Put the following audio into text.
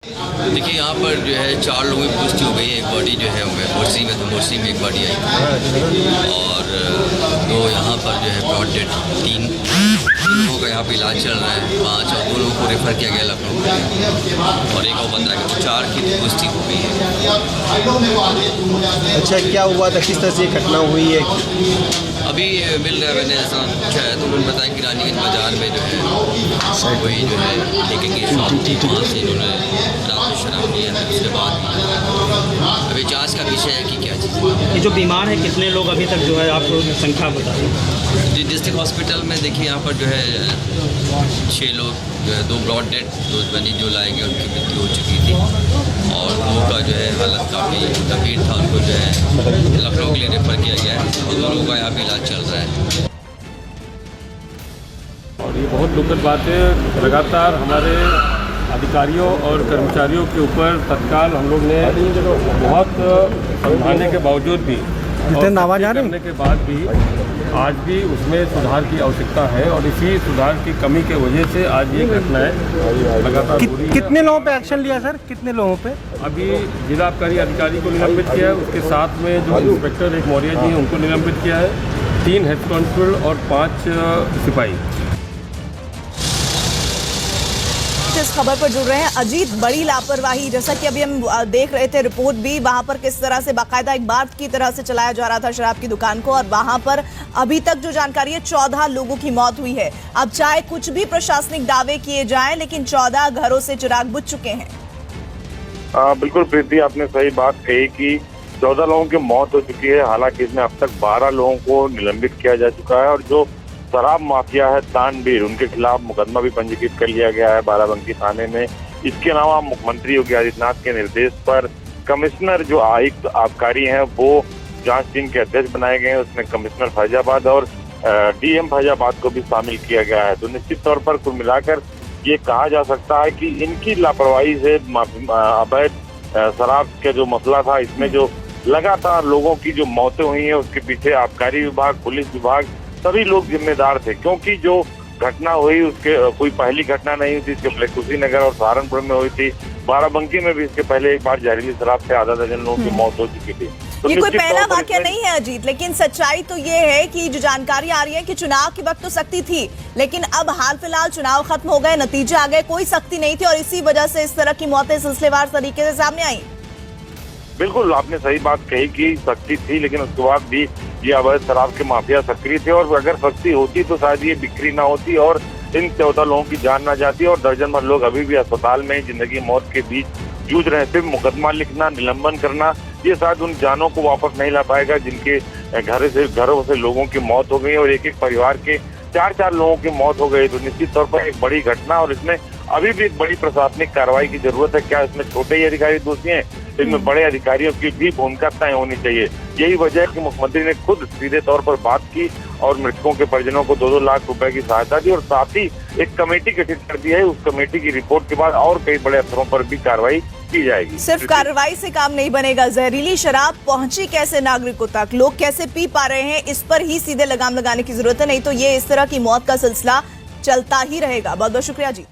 देखिए यहाँ पर जो है 4 लोगों की पुष्टि हो गई है। एक बॉडी जो है मोर्सी में, तो मोर्सी में एक बॉडी आई और 2 यहाँ पर जो है ब्रॉड डेड, 3 लोगों का यहाँ पे इलाज चल रहा है, 5 और 2 लोगों को रेफर किया गया लखनऊ और एक और बंदा गया, तो 4 की पुष्टि हो गई है। अच्छा, क्या हुआ था, किस तरह से घटना हुई है? अभी मिल रहा है, मैंने ऐसा पूछा है तो उन्होंने बताया कि रानीगंज बाज़ार में जो है वही जो है ठेके की शॉप थी, वहाँ से इन्होंने रात में शराब लिया है। उसके बाद अभी जांच का विषय है कि क्या चीज़ है। ये जो बीमार है कितने लोग अभी तक जो है आप संख्या बताइए। डिस्ट्रिक्ट हॉस्पिटल में देखिए यहाँ पर जो है 6 लोग जो है, 2 ब्रॉड डेड, 2 बनी जो लाए गए उनकी मृत्यु हो चुकी थी और 2 का जो है हालत काफ़ी गंभीर था, उनको जो है लखनऊ के लिए रेफर किया गया है और 2 लोगों का यहाँ पे इलाज चल रहा है। और ये बहुत दुखद बात है। लगातार हमारे अधिकारियों और कर्मचारियों के ऊपर तत्काल हम लोग ने बहुत समझाने के बावजूद भी और करने के बाद भी आज भी उसमें सुधार की आवश्यकता है और इसी सुधार की कमी के वजह से आज ये घटनाएं लगातार हो रही है। कितने लोगों पे एक्शन लिया सर, कितने लोगों पे? अभी जिला आबकारी अधिकारी को निलंबित किया है, उसके साथ में जो इंस्पेक्टर एक मौर्य जी हैं उनको निलंबित किया है, 3 हेड कांस्टेबल और 5 सिपाही। इस खबर पर जुड़ रहे हैं अजीत, बड़ी लापरवाही, जैसा कि अभी हम देख रहे थे रिपोर्ट भी, वहां पर किस तरह से बाकायदा एक बार की तरह से चलाया जा रहा था शराब की दुकान को और वहां पर अभी तक जो जानकारी है 14 लोगों की मौत हुई है। अब चाहे कुछ भी प्रशासनिक दावे किए जाएं, लेकिन 14 घरों से चिराग बुझ चुके हैं। बिल्कुल प्रीति, आपने सही बात कही कि 14 लोगों की मौत हो चुकी है। हालांकि इसमें अब तक 12 लोगों को निलंबित किया जा चुका है और जो शराब माफिया है तानवीर, उनके खिलाफ मुकदमा भी पंजीकृत कर लिया गया है बाराबंकी थाने में। इसके अलावा मुख्यमंत्री योगी आदित्यनाथ के निर्देश पर कमिश्नर जो आयुक्त आबकारी हैं वो जांच टीम के अध्यक्ष बनाए गए हैं। उसमें कमिश्नर फैजाबाद और डीएम फैजाबाद को भी शामिल किया गया है। तो निश्चित तौर पर कुल मिलाकर ये कहा जा सकता है कि इनकी लापरवाही से अवैध शराब का जो मसला था, इसमें जो लगातार लोगों की जो मौतें हुई हैं उसके पीछे आबकारी विभाग, पुलिस विभाग, सभी लोग जिम्मेदार थे। क्योंकि जो घटना हुई उसके कोई पहली घटना नहीं हुई थी, इसके पहले कुशीनगर और सहारनपुर में हुई थी। बाराबंकी में भी इसके पहले एक बार जहरीली शराब से आधा दर्जन लोगों की मौत हो चुकी थी। तो ये कोई पहला वाकया नहीं है अजीत, लेकिन सच्चाई तो ये है कि जो जानकारी आ रही है कि चुनाव के वक्त तो सख्ती थी, लेकिन अब हाल फिलहाल चुनाव खत्म हो गए, नतीजे आ गए, कोई सख्ती नहीं थी और इसी वजह से इस तरह की मौतें सिलसिलेवार तरीके से सामने आई। बिल्कुल, आपने सही बात कही कि सख्ती थी, लेकिन उसके बाद भी ये अवैध शराब के माफिया सक्रिय थे और अगर सख्ती होती तो शायद ये बिक्री ना होती और इन 14 लोगों की जान ना जाती और दर्जन भर लोग अभी भी अस्पताल में जिंदगी मौत के बीच जूझ रहे थे। मुकदमा लिखना, निलंबन करना, ये शायद उन जानों को वापस नहीं ला पाएगा जिनके घरों से लोगों की मौत हो गई और एक परिवार के 4 लोगों की मौत हो गई। तो निश्चित तौर पर एक बड़ी घटना और इसमें अभी भी एक बड़ी प्रशासनिक कार्रवाई की जरूरत है। क्या इसमें छोटे ही अधिकारी दोषी हैं? इसमें बड़े अधिकारियों की भी भूमिका तय होनी चाहिए। यही वजह है कि मुख्यमंत्री ने खुद सीधे तौर पर बात की और मृतकों के परिजनों को 2-2 लाख रुपए की सहायता दी और साथ ही एक कमेटी गठित कर दी है। उस कमेटी की रिपोर्ट के बाद और कई बड़े अफसरों पर भी कार्रवाई की जाएगी। सिर्फ कार्रवाई से काम नहीं बनेगा, जहरीली शराब पहुंची कैसे नागरिकों तक, लोग कैसे पी पा रहे हैं, इस पर ही सीधे लगाम लगाने की जरूरत है, नहीं तो ये इस तरह की मौत का सिलसिला चलता ही रहेगा। बहुत बहुत शुक्रिया जी।